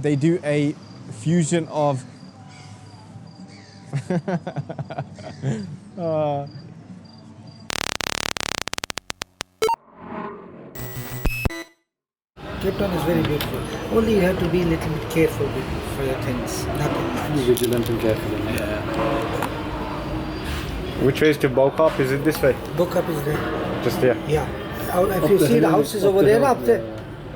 They do a fusion of Cape Town is very beautiful. Only you have to be a little bit careful for your things. Nothing much. Be vigilant and careful. Yeah. Which way is to Bokop? Is it this way? Book-up is there. Just here. Yeah. If you see the houses over there, up there.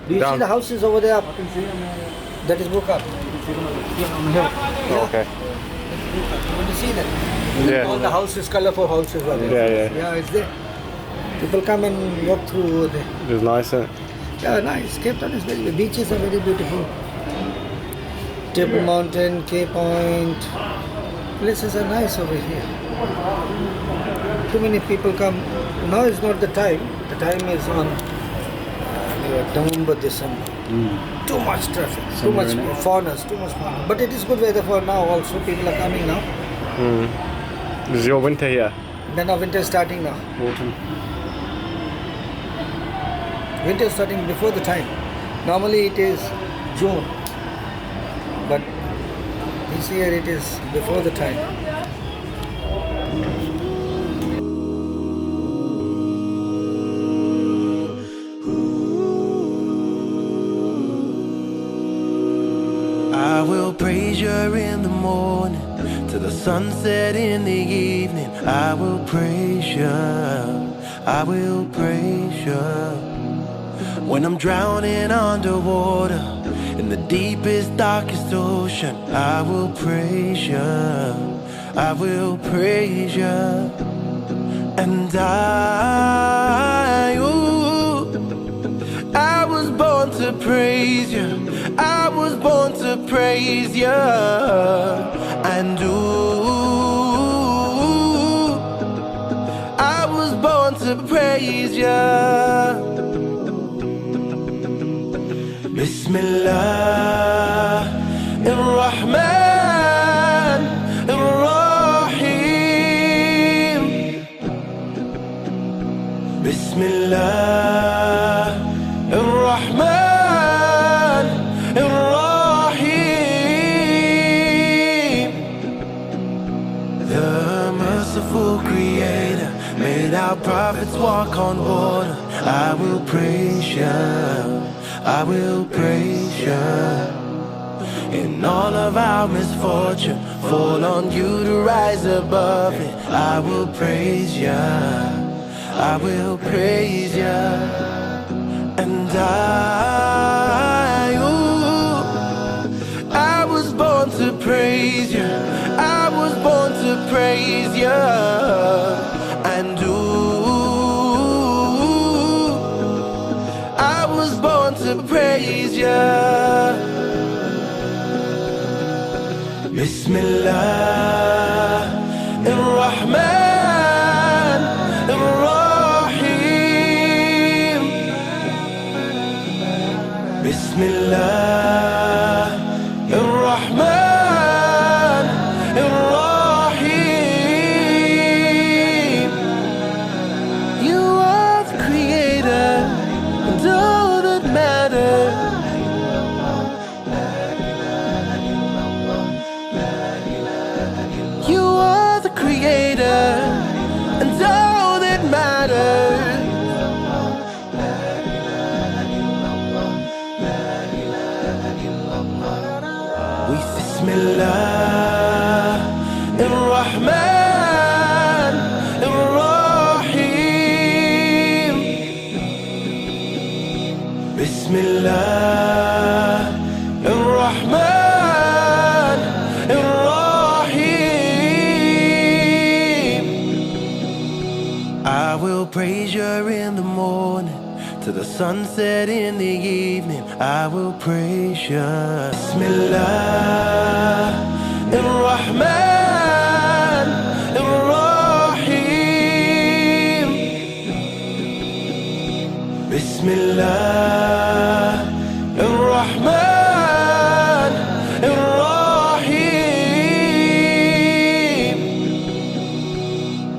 Do you see the houses over there? That is Book-up. Okay. You want to see that? Yeah. All the houses, colorful houses are there. Yeah. Yeah, it's there. People come and walk through over there. It's nice, isn't it? Yeah, nice. Cape Town is very good. Beaches are very beautiful. Table Mountain, Cape Point. Places are nice over here. Too many people come. Now is not the time. The time is on November, December. Too much traffic. Too much foreigners. Too much foreigners. But it is good weather for now also. People are coming now. This is your winter here. Then our winter is starting now. Autumn. Winter is starting before the time. Normally it is June. But this year it is before the time. I will praise you in the morning, to the sunset in the evening. I will praise you, I will praise you. When I'm drowning underwater, in the deepest, darkest ocean, I will praise you, I will praise you. And I was born to praise you. I was born to praise you. And I was born to praise you. Bismillah ar-Rahman ar-Rahim. Bismillah ar-Rahman ar-Rahim. The merciful Creator made our prophets walk on water. I will praise you, I will praise you. In all of our misfortune, fall on you to rise above it. I will praise you, I will praise you. And I was born to praise you. I was born to praise you. And I was born to praise you. Bismillah ar-Rahman ar-Rahim. Bismillah ar-Rahman ar-Rahim. You are the creator and all that matters. You are the creator and all that matters. We Bismillah ar-Rahman ar-Rahim. Bismillah ar-Rahman ar-Rahim. I will praise you in the morning, to the sunset in the evening. I will praise you. Bismillah ar-Rahman ar-Rahim. Bismillah ar-Rahman ar-Rahim.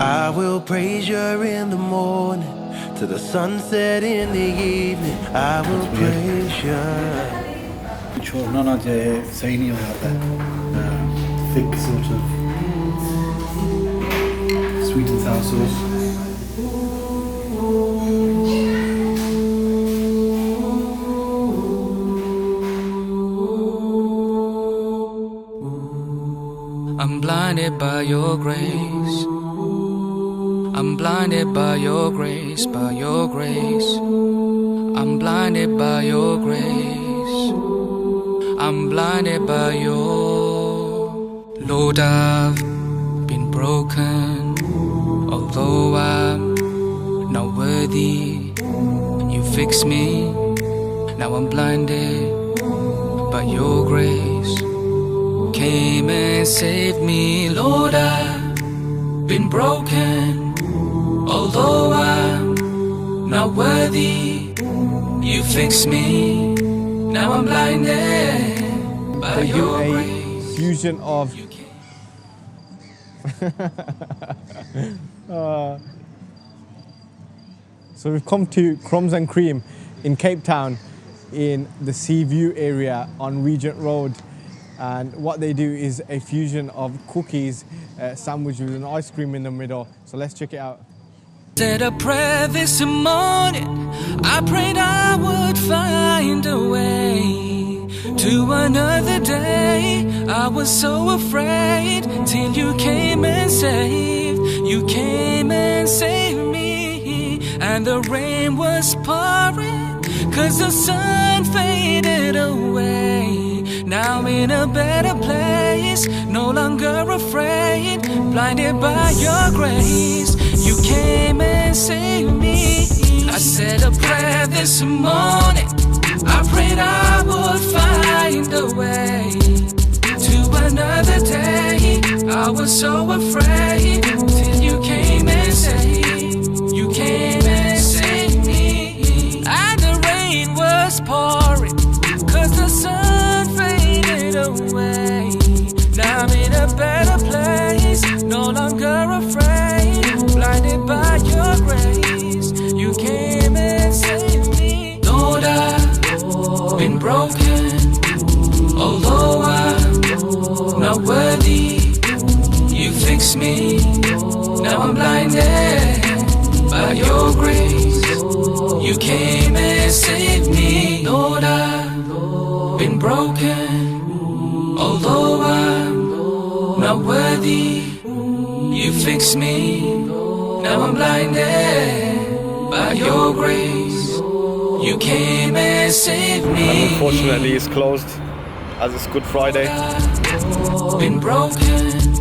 I will praise you in the morning, to the sunset in the evening. I will praise you. छोड़ना ना चाहे सही नहीं हो जाता है thick sort of sweet and sour sauce. I'm blinded by your grace. I'm blinded by your grace, by your grace. I'm blinded by your grace. I'm blinded by your Lord. I've been broken, although I'm not worthy. You fix me, now I'm blinded by your grace. Came and saved me, Lord. I've been broken, although I'm not worthy. You fix me, now I'm blinded by your grace. Fusion of so we've come to Crumbs and Cream in Cape Town in the Sea View area on Regent Road, and what they do is a fusion of cookies sandwich with an ice cream in the middle. So let's check it out. Said a prayer this morning, I prayed I would find a way to another day. I was so afraid till you came and saved. You came and saved me, and the rain was pouring 'cause the sun faded away. Now in a better place, no longer afraid, blinded by your grace. You came and saved me. I said a prayer this morning, I prayed I would find a way to another day. I was so afraid till you came and saved. You came and saved me, and the rain was pouring 'cause the sun faded away. Now I'm in a better place, no longer afraid, blinded by your grace. You came and saved me. Lord, I've been broken, although I'm not worthy. You fixed me, now I'm blinded by your grace. You came and saved me. Lord, I've been broken, although I'm not worthy. You fixed me, now I'm blinded by your grace. You came and saved me. Unfortunately, it's closed as it's Good Friday. Been broken,